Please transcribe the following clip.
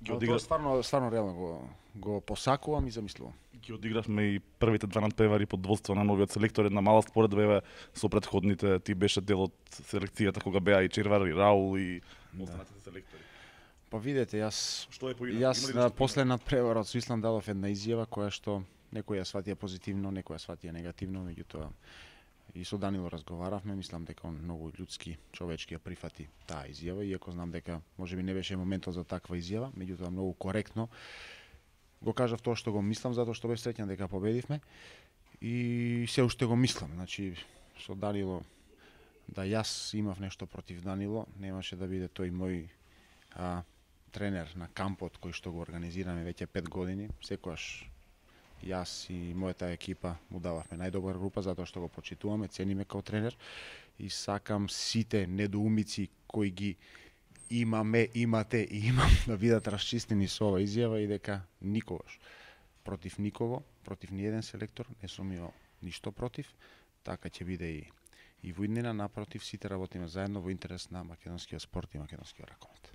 Тоа стварно реално го посакувам и замислувам. Ги одигравме и првите два надпревари под водство на новиот селектор, една мала споредба еве со претходните, ти беше дел од селекцијата кога беа и Червар и Раул и останатите селектори. Па видете, јас Што е Јас на после надпреварот со Исланд дадов една изјава која што некој ја сватија позитивно, некој ја сватија негативно, меѓутоа и со Данило разговаравме, мислам дека он многу људски, човечки ја прифати таа изјава, иако знам дека можеби не беше моментот за таква изјава, меѓутоа многу коректно го кажав тоа што го мислам, затоа што бев среќен дека победивме и се уште го мислам. Значи со Данило, да јас имав нешто против Данило, немаше да биде тој мој тренер на кампот кој што го организираме веќе 5 години. Секогаш јас и мојата екипа му дававме најдобра група затоа што го почитуваме, цениме како тренер и сакам сите недоумици кои ги имате и имам да бидат расчистени со ова изјава и дека никогаш против никого, против ниеден селектор не сум имал ништо против, така ќе биде и во иднина, напротив, сите работиме заедно во интерес на македонскиот спорт и македонскиот ракомет.